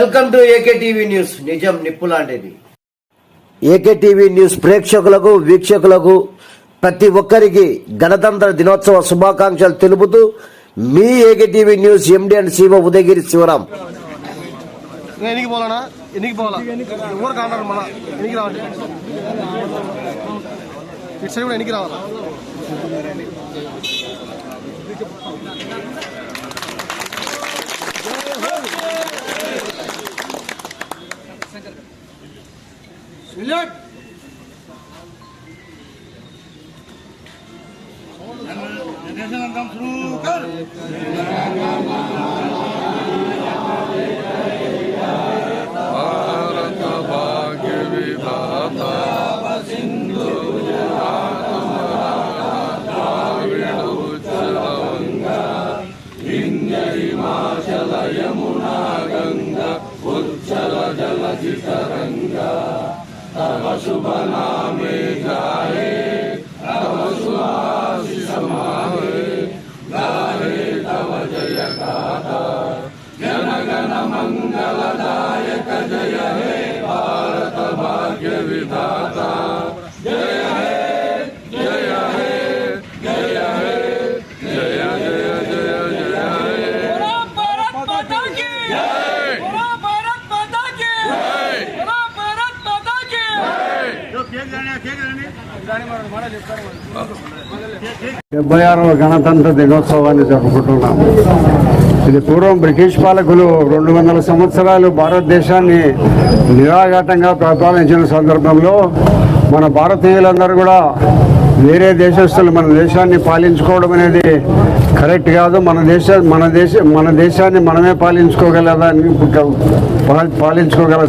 Welcome to AK TV news. నిజం నిప్పులాంటిది. AK TV news ప్రేక్షకులకు వీక్షకులకు ప్రతి ఒక్కరికి గణతంత్ర దినోత్సవ శుభాకాంక్షలు తెలుపుతూ మీ AK TV news MD and CEO Udayagiri Sivaram. ఎన్నికి పోవాలన్నా ఎన్నికి పోవాలా ఎవరు కాంటారు మన ఎన్నికి రావాలి ఇటు సైడ్ కూడా ఎన్నికి రావాలా यमुना गंगा उच्चल जलधितरंगा तव शुभ नामे गाहे तव सुभाषिष माहे गाहे तव जय गाथा जन गण मंगलदायक जय हे भारत भाग्य विधाता जय हे जय हे जय हे जय जय जय जय గణతంత్ర దినోత్సవాన్ని జరుపుకుంటున్నాం. ఇది పూర్వం బ్రిటిష్ పాలకులు 200 సంవత్సరాలు భారతదేశాన్ని నిరాఘాటంగా పరిపాలించిన సందర్భంలో మన భారతీయులందరూ కూడా వేరే దేశస్తులు మన దేశాన్ని పాలించుకోవడం అనేది కరెక్ట్ కాదు. మన దేశాన్ని మనమే పాలించుకోగల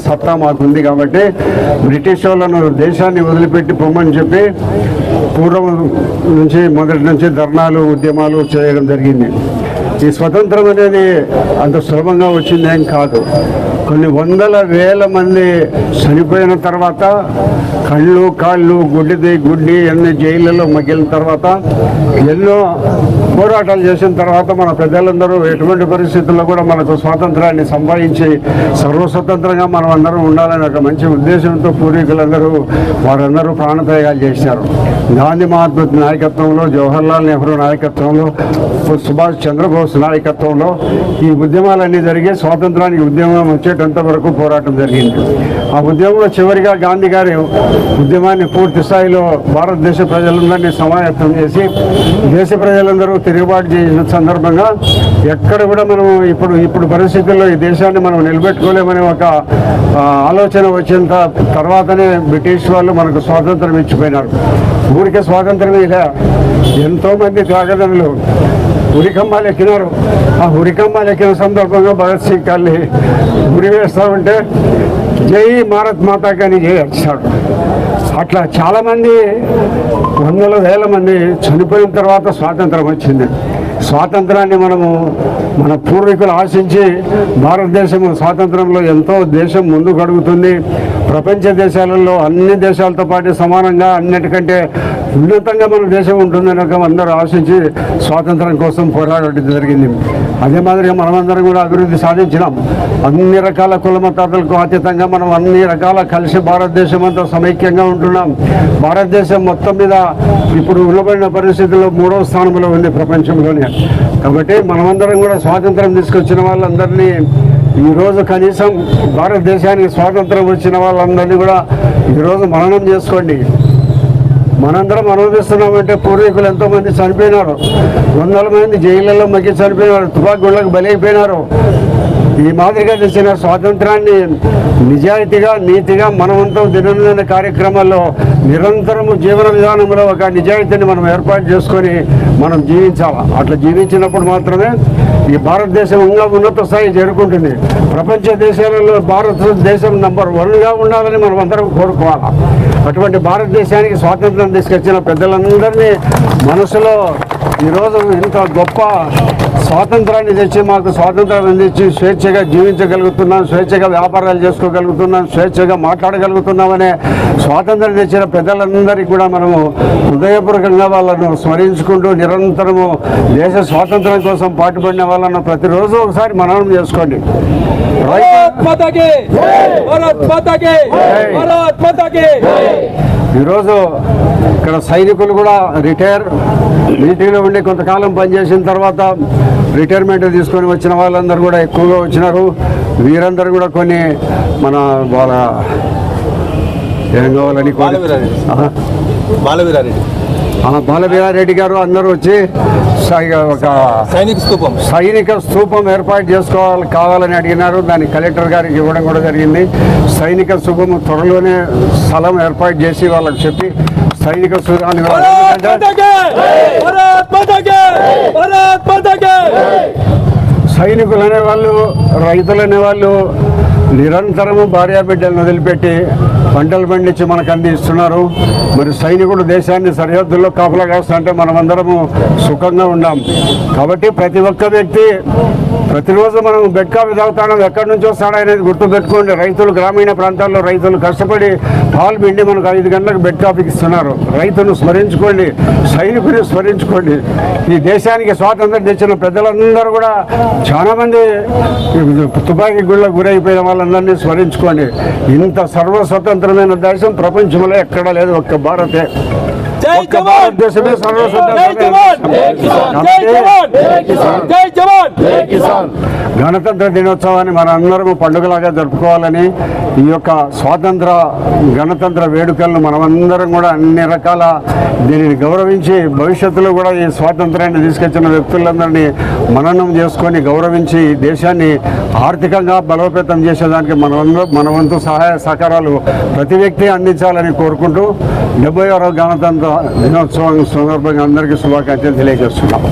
సత్తా మాకుంది. కాబట్టి బ్రిటిష్ వాళ్ళను దేశాన్ని వదిలిపెట్టి పొమ్మని చెప్పి పూర్వం నుంచి మొదటి నుంచి ధర్నాలు ఉద్యమాలు చేయడం జరిగింది. ఈ స్వతంత్రం అనేది అంత సులభంగా వచ్చిందేం కాదు. కొన్ని వందల వేల మంది చనిపోయిన తర్వాత కళ్ళు కాళ్ళు గుడ్డి ఎన్ని జైళ్ళలో మగ్గిన తర్వాత ఎన్నో పోరాటాలు చేసిన తర్వాత మన పెద్దలందరూ ఎటువంటి పరిస్థితుల్లో కూడా మనకు స్వాతంత్రాన్ని సంపాదించి సర్వస్వతంత్రంగా మనం అందరం ఉండాలని ఒక మంచి ఉద్దేశంతో పూర్వీకులందరూ వారందరూ ప్రాణత్యాగాలు చేశారు. గాంధీ మహాత్మా నాయకత్వంలో, జవహర్లాల్ నెహ్రూ నాయకత్వంలో, సుభాష్ చంద్రబోస్ నాయకత్వంలో ఈ ఉద్యమాలన్నీ జరిగి స్వాతంత్రానికి ఉద్యమం వచ్చేటంత వరకు పోరాటం జరిగింది. ఆ ఉద్యమంలో చివరిగా గాంధీ గారి ఉద్యమాన్ని పూర్తి స్థాయిలో భారతదేశ ప్రజలందరినీ సమాయత్తం చేసి దేశ ప్రజలందరూ తిరుగుబాటు చేసిన సందర్భంగా ఎక్కడ కూడా మనం ఇప్పుడు పరిస్థితుల్లో ఈ దేశాన్ని మనం నిలబెట్టుకోలేమనే ఒక ఆలోచన వచ్చిన తర్వాతనే బ్రిటిష్ వాళ్ళు మనకు స్వాతంత్రం ఇచ్చిపోయినారు. ఊరికే స్వాతంత్రం ఇలా ఎంతోమంది త్యాగదనులు ఉరికమ్మాలు ఎక్కినారు. ఆ ఉరికమ్మాలు ఎక్కిన సందర్భంగా భగత్ సింగ్ కాల్ని ఉరి వేస్తూ ఉంటే జై భారత్ మాతా కానీ జై వచ్చాడు. అట్లా చాలామంది వందల వేల మంది చనిపోయిన తర్వాత స్వాతంత్రం వచ్చింది. స్వాతంత్రాన్ని మన పూర్వీకులు ఆశించి భారతదేశం స్వాతంత్రంలో ఎంతో దేశం ముందుకు అడుగుతుంది. ప్రపంచ దేశాలలో అన్ని దేశాలతో పాటు సమానంగా అన్నిటికంటే ఉన్నతంగా మన దేశం ఉంటుందని అందరూ ఆశించి స్వాతంత్రం కోసం పోరాడడం జరిగింది. అదే మాదిరిగా మనమందరం కూడా అభివృద్ధి సాధించినాం. అన్ని రకాల కుల మతాలకు అతీతంగా మనం అన్ని రకాల కలిసి భారతదేశం అంతా సమైక్యంగా ఉంటున్నాం. భారతదేశం మొత్తం మీద ఇప్పుడు నిలబడిన పరిస్థితుల్లో 3వ స్థానంలో ఉంది ప్రపంచంలోనే. కాబట్టి మనమందరం కూడా స్వాతంత్రం తీసుకొచ్చిన వాళ్ళందరినీ ఈరోజు కనీసం భారతదేశానికి స్వాతంత్రం వచ్చిన వాళ్ళందరినీ కూడా ఈరోజు మననం చేసుకోండి. మనందరం అనుభవిస్తున్నామంటే పూర్వీకులు ఎంతోమంది చనిపోయినారు. వందల మంది జైళ్ళలో మగ్గి చనిపోయినారు. తుపాకీ గుళ్ళకు బలైపోయినారు. ఈ మాదిరిగా తెచ్చిన స్వాతంత్రాన్ని నిజాయితీగా నీతిగా మనమంతా దినదిన కార్యక్రమాల్లో నిరంతరము జీవన విధానంలో ఒక నిజాయితీని మనం ఏర్పాటు చేసుకొని మనం జీవించాలి. అట్లా జీవించినప్పుడు మాత్రమే ఈ భారతదేశం ఉన్నత స్థాయి చేరుకుంటుంది. ప్రపంచ దేశాలలో భారతదేశం నంబర్ 1గా ఉండాలని మనం అందరం కోరుకోవాలి. అటువంటి భారతదేశానికి స్వాతంత్రం తీసుకొచ్చిన పెద్దలందరినీ మనసులో ఈరోజు ఇంత గొప్ప స్వాతంత్రాన్ని తెచ్చి మాకు స్వాతంత్రాన్ని అందించి స్వేచ్ఛగా జీవించగలుగుతున్నాం, స్వేచ్ఛగా వ్యాపారాలు చేసుకోగలుగుతున్నాం, స్వేచ్ఛగా మాట్లాడగలుగుతున్నామనే స్వాతంత్రం తెచ్చిన పెద్దలందరికీ కూడా మనము హృదయపూర్వకంగా వాళ్ళను స్మరించుకుంటూ నిరంతరము దేశ స్వాతంత్రం కోసం పాటుపడిన వాళ్ళను ప్రతిరోజు ఒకసారి మననం చేసుకోండి. ఈరోజు ఇక్కడ సైనికులు కూడా మిలిటరీలో ఉండి కొంతకాలం పనిచేసిన తర్వాత రిటైర్మెంట్ తీసుకొని వచ్చిన వాళ్ళందరూ కూడా ఎక్కువగా వచ్చినారు. వీరందరూ కూడా కొన్ని మన వాళ్ళ ఏం కావాలని బాలవీరారెడ్డి గారు అందరూ వచ్చి ఒక సైనిక స్థూపం ఏర్పాటు కావాలని అడిగినారు. దాన్ని కలెక్టర్ గారికి ఇవ్వడం కూడా జరిగింది. సైనిక స్థూపం త్వరలోనే స్థలం ఏర్పాటు చేసి వాళ్ళకి చెప్పి సైనిక స్థూపాన్ని సైనికులు అనేవాళ్ళు, రైతులు అనేవాళ్ళు నిరంతరము భార్యాబిడ్డలను వదిలిపెట్టి పంటలు పండించి మనకు అందిస్తున్నారు. మరి సైనికుడు దేశాన్ని సరిహద్దుల్లో కాపలా కాస్తుంటే మనమందరము సుఖంగా ఉన్నాం. కాబట్టి ప్రతి ఒక్క వ్యక్తి ప్రతిరోజు మనం బెడ్ కాఫీ తాగుతాం, ఎక్కడి నుంచి వస్తాడనేది గుర్తుపెట్టుకోండి. రైతులు గ్రామీణ ప్రాంతాల్లో రైతులు కష్టపడి పాలు పిండి మనకు 5 గంటలకు బెడ్ కాఫీకి ఇస్తున్నారు. రైతును స్మరించుకోండి, సైనికుని స్మరించుకోండి. ఈ దేశానికి స్వాతంత్రం తెచ్చిన పెద్దలందరూ కూడా చాలా మంది తుపాకీ గుళ్ళకు గురైపోయిన వాళ్ళందరినీ స్మరించుకోండి. ఇంత సర్వస్వతంత్రమైన దేశం ప్రపంచంలో ఎక్కడా లేదు, ఒక్క భారతే. భారతదేశమే గణతంత్ర దినోత్సవాన్ని మన అందరము పండుగలాగా జరుపుకోవాలని, ఈ యొక్క స్వాతంత్ర గణతంత్ర వేడుకలను మనమందరం కూడా అన్ని రకాల దీనిని గౌరవించి భవిష్యత్తులో కూడా ఈ స్వాతంత్రాన్ని తీసుకొచ్చిన వ్యక్తులందరినీ మననం చేసుకొని గౌరవించి దేశాన్ని ఆర్థికంగా బలోపేతం చేసేదానికి మన వంతు సహాయ సహకారాలు ప్రతి వ్యక్తి అందించాలని కోరుకుంటూ 70వ గణతంత్ర దినోత్సవం సందర్భంగా అందరికీ శుభాకాంక్షలు తెలియజేస్తున్నాం.